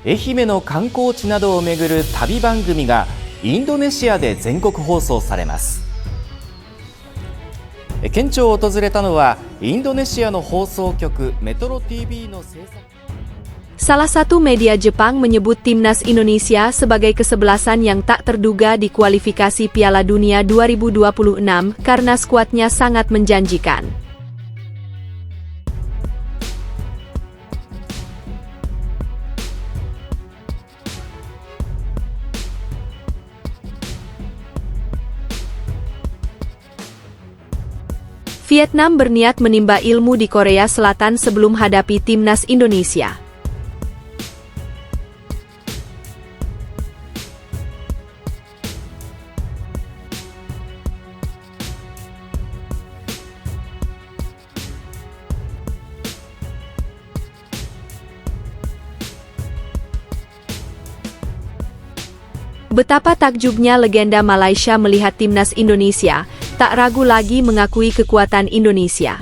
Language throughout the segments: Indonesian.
愛媛の観光地などを巡る旅番組がインドネシアで全国放送されます。県庁を訪れたのはインドネシアの放送局メトロ TV の制作。Salah satu media Jepang menyebut timnas Indonesia sebagai kesebelasan yang tak terduga di kualifikasi Piala Dunia 2026 karena skuadnya sangat menjanjikan. Vietnam berniat menimba ilmu di Korea Selatan sebelum hadapi timnas Indonesia. Betapa takjubnya legenda Malaysia melihat timnas Indonesia, tak ragu lagi mengakui kekuatan Indonesia.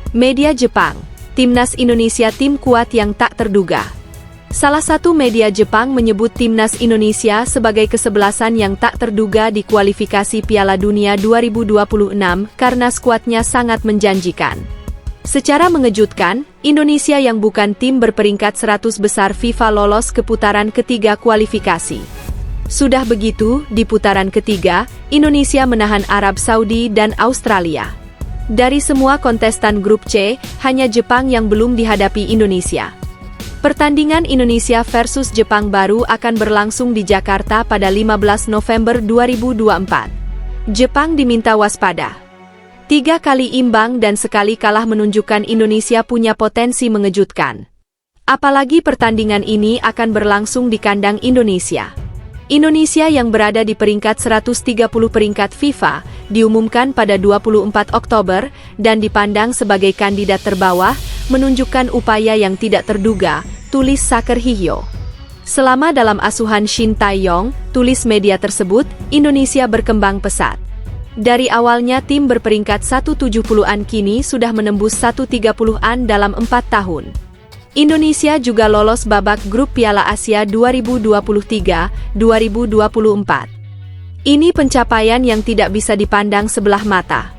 Media Jepang, timnas Indonesia tim kuat yang tak terduga. Salah satu media Jepang menyebut timnas Indonesia sebagai kesebelasan yang tak terduga di kualifikasi Piala Dunia 2026 karena skuadnya sangat menjanjikan. Secara mengejutkan, Indonesia yang bukan tim berperingkat 100 besar FIFA lolos ke putaran ketiga kualifikasi. Sudah begitu, di putaran ketiga, Indonesia menahan Arab Saudi dan Australia. Dari semua kontestan grup C, hanya Jepang yang belum dihadapi Indonesia. Pertandingan Indonesia versus Jepang baru akan berlangsung di Jakarta pada 15 November 2024. Jepang diminta waspada. 3 kali imbang dan sekali kalah menunjukkan Indonesia punya potensi mengejutkan. Apalagi pertandingan ini akan berlangsung di kandang Indonesia. Indonesia yang berada di peringkat 130 peringkat FIFA, diumumkan pada 24 Oktober, dan dipandang sebagai kandidat terbawah, menunjukkan upaya yang tidak terduga, tulis Saker Hihyo. Selama dalam asuhan Shin Tae-yong, tulis media tersebut, Indonesia berkembang pesat. Dari awalnya tim berperingkat 170-an kini sudah menembus 130-an dalam 4 tahun. Indonesia juga lolos babak grup Piala Asia 2023-2024. Ini pencapaian yang tidak bisa dipandang sebelah mata.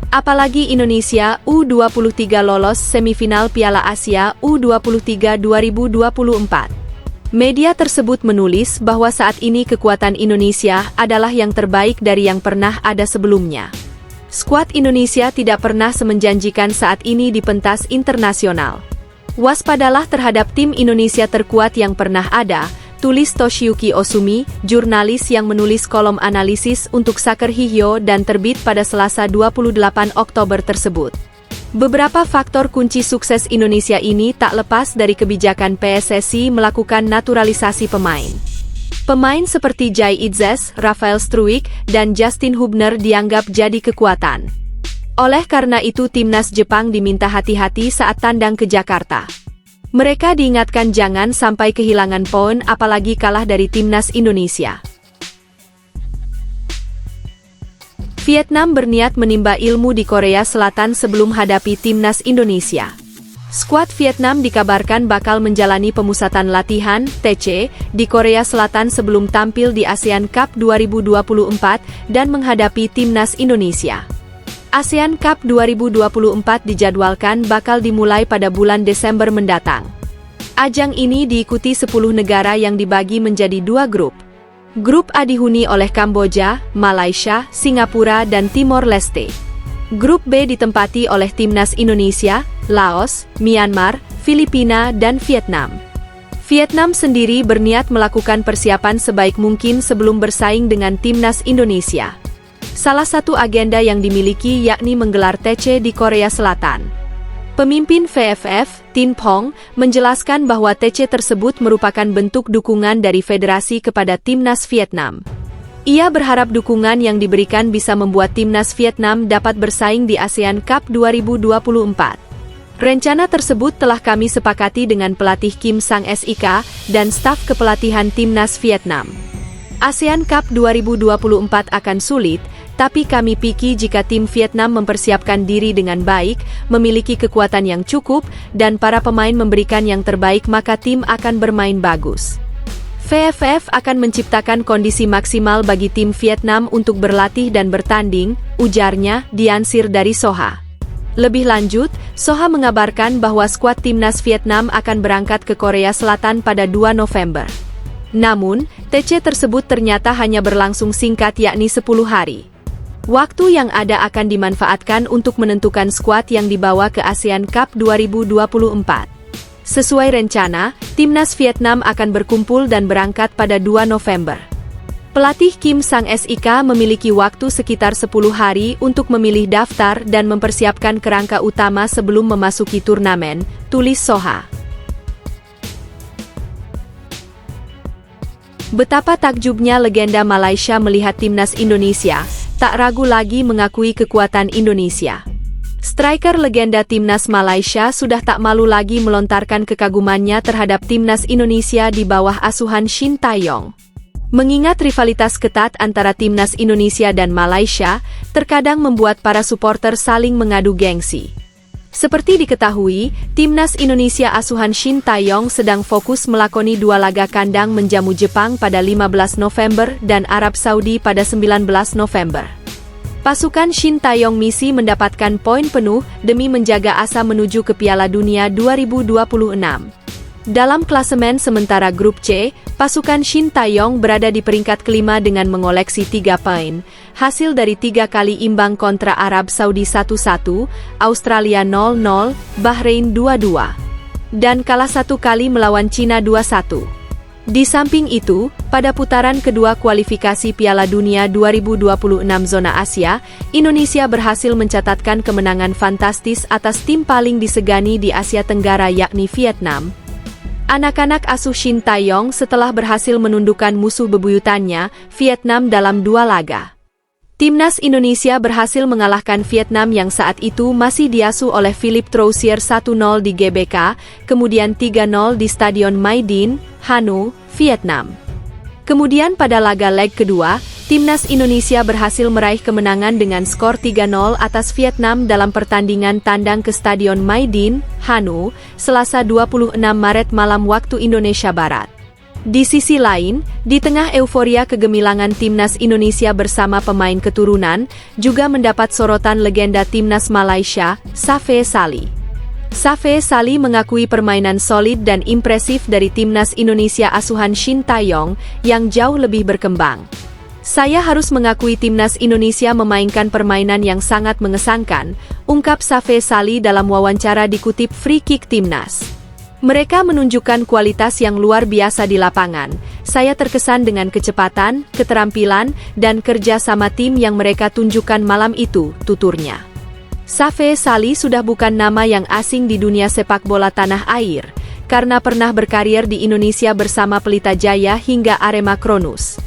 Apalagi Indonesia U23 lolos semifinal Piala Asia U23 2024. Media tersebut menulis bahwa saat ini kekuatan Indonesia adalah yang terbaik dari yang pernah ada sebelumnya. Skuad Indonesia tidak pernah semenjanjikan saat ini di pentas internasional. Waspadalah terhadap tim Indonesia terkuat yang pernah ada, tulis Toshiyuki Osumi, jurnalis yang menulis kolom analisis untuk Saker Hihyo dan terbit pada Selasa 28 Oktober tersebut. Beberapa faktor kunci sukses Indonesia ini tak lepas dari kebijakan PSSI melakukan naturalisasi pemain. Pemain seperti Jai Itzes, Rafael Struijk, dan Justin Hubner dianggap jadi kekuatan. Oleh karena itu timnas Jepang diminta hati-hati saat tandang ke Jakarta. Mereka diingatkan jangan sampai kehilangan poin apalagi kalah dari timnas Indonesia. Vietnam berniat menimba ilmu di Korea Selatan sebelum hadapi timnas Indonesia. Skuad Vietnam dikabarkan bakal menjalani pemusatan latihan (TC) di Korea Selatan sebelum tampil di ASEAN Cup 2024 dan menghadapi timnas Indonesia. ASEAN Cup 2024 dijadwalkan bakal dimulai pada bulan Desember mendatang. Ajang ini diikuti 10 negara yang dibagi menjadi 2 grup. Grup A dihuni oleh Kamboja, Malaysia, Singapura, dan Timor Leste. Grup B ditempati oleh timnas Indonesia, Laos, Myanmar, Filipina, dan Vietnam. Vietnam sendiri berniat melakukan persiapan sebaik mungkin sebelum bersaing dengan timnas Indonesia. Salah satu agenda yang dimiliki yakni menggelar TC di Korea Selatan. Pemimpin VFF, Tin Pong, menjelaskan bahwa TC tersebut merupakan bentuk dukungan dari federasi kepada timnas Vietnam. Ia berharap dukungan yang diberikan bisa membuat timnas Vietnam dapat bersaing di ASEAN Cup 2024. Rencana tersebut telah kami sepakati dengan pelatih Kim Sang Sik dan staf kepelatihan timnas Vietnam. ASEAN Cup 2024 akan sulit, tapi kami pikir jika tim Vietnam mempersiapkan diri dengan baik, memiliki kekuatan yang cukup, dan para pemain memberikan yang terbaik maka tim akan bermain bagus. VFF akan menciptakan kondisi maksimal bagi tim Vietnam untuk berlatih dan bertanding, ujarnya, diansir dari Soha. Lebih lanjut, Soha mengabarkan bahwa skuad timnas Vietnam akan berangkat ke Korea Selatan pada 2 November. Namun, TC tersebut ternyata hanya berlangsung singkat yakni 10 hari. Waktu yang ada akan dimanfaatkan untuk menentukan skuad yang dibawa ke ASEAN Cup 2024. Sesuai rencana, timnas Vietnam akan berkumpul dan berangkat pada 2 November. Pelatih Kim Sang Sik memiliki waktu sekitar 10 hari untuk memilih daftar dan mempersiapkan kerangka utama sebelum memasuki turnamen, tulis Soha. Betapa takjubnya legenda Malaysia melihat timnas Indonesia, tak ragu lagi mengakui kekuatan Indonesia. Striker legenda timnas Malaysia sudah tak malu lagi melontarkan kekagumannya terhadap timnas Indonesia di bawah asuhan Shin Tae-yong. Mengingat rivalitas ketat antara timnas Indonesia dan Malaysia, terkadang membuat para supporter saling mengadu gengsi. Seperti diketahui, timnas Indonesia asuhan Shin Tae-yong sedang fokus melakoni 2 laga kandang menjamu Jepang pada 15 November dan Arab Saudi pada 19 November. Pasukan Shin Tae-yong misi mendapatkan poin penuh demi menjaga asa menuju ke Piala Dunia 2026. Dalam klasemen sementara grup C, pasukan Shin Tae-yong berada di peringkat kelima dengan mengoleksi 3 poin, hasil dari 3 kali imbang kontra Arab Saudi 1-1, Australia 0-0, Bahrain 2-2, dan kalah 1 kali melawan Cina 2-1. Di samping itu, pada putaran kedua kualifikasi Piala Dunia 2026 zona Asia, Indonesia berhasil mencatatkan kemenangan fantastis atas tim paling disegani di Asia Tenggara yakni Vietnam. Anak-anak asuh Shin Tae-yong setelah berhasil menundukkan musuh bebuyutannya, Vietnam dalam 2 laga. Timnas Indonesia berhasil mengalahkan Vietnam yang saat itu masih diasuh oleh Philippe Troussier 1-0 di GBK, kemudian 3-0 di Stadion Mai Dinh, Hanoi, Vietnam. Kemudian pada laga leg kedua, timnas Indonesia berhasil meraih kemenangan dengan skor 3-0 atas Vietnam dalam pertandingan tandang ke Stadion Mai Dinh, Hanoi, Selasa 26 Maret malam waktu Indonesia Barat. Di sisi lain, di tengah euforia kegemilangan timnas Indonesia bersama pemain keturunan, juga mendapat sorotan legenda timnas Malaysia, Safe Sali. Safe Sali mengakui permainan solid dan impresif dari timnas Indonesia asuhan Shin Tae-yong yang jauh lebih berkembang. Saya harus mengakui timnas Indonesia memainkan permainan yang sangat mengesankan, ungkap Safe Sali dalam wawancara dikutip Free Kick Timnas. Mereka menunjukkan kualitas yang luar biasa di lapangan. Saya terkesan dengan kecepatan, keterampilan, dan kerja sama tim yang mereka tunjukkan malam itu, tuturnya. Safe Sali sudah bukan nama yang asing di dunia sepak bola tanah air, karena pernah berkarir di Indonesia bersama Pelita Jaya hingga Arema Kronus.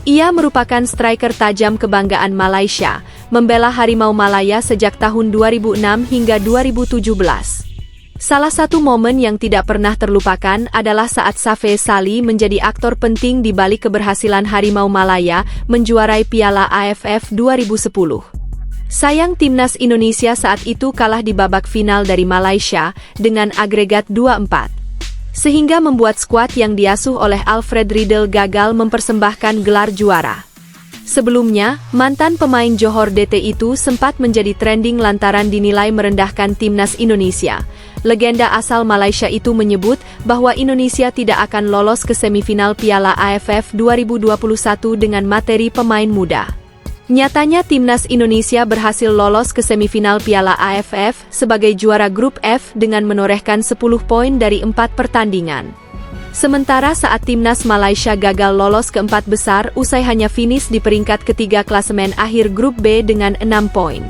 Ia merupakan striker tajam kebanggaan Malaysia, membela Harimau Malaya sejak tahun 2006 hingga 2017. Salah satu momen yang tidak pernah terlupakan adalah saat Safe Sali menjadi aktor penting di balik keberhasilan Harimau Malaya menjuarai Piala AFF 2010. Sayang timnas Indonesia saat itu kalah di babak final dari Malaysia dengan agregat 2-4. Sehingga membuat skuad yang diasuh oleh Alfred Riedel gagal mempersembahkan gelar juara. Sebelumnya, mantan pemain Johor DT itu sempat menjadi trending lantaran dinilai merendahkan timnas Indonesia. Legenda asal Malaysia itu menyebut bahwa Indonesia tidak akan lolos ke semifinal Piala AFF 2021 dengan materi pemain muda. Nyatanya timnas Indonesia berhasil lolos ke semifinal Piala AFF sebagai juara grup F dengan menorehkan 10 poin dari 4 pertandingan. Sementara saat timnas Malaysia gagal lolos ke 4 besar usai hanya finish di peringkat ketiga klasemen akhir grup B dengan 6 poin.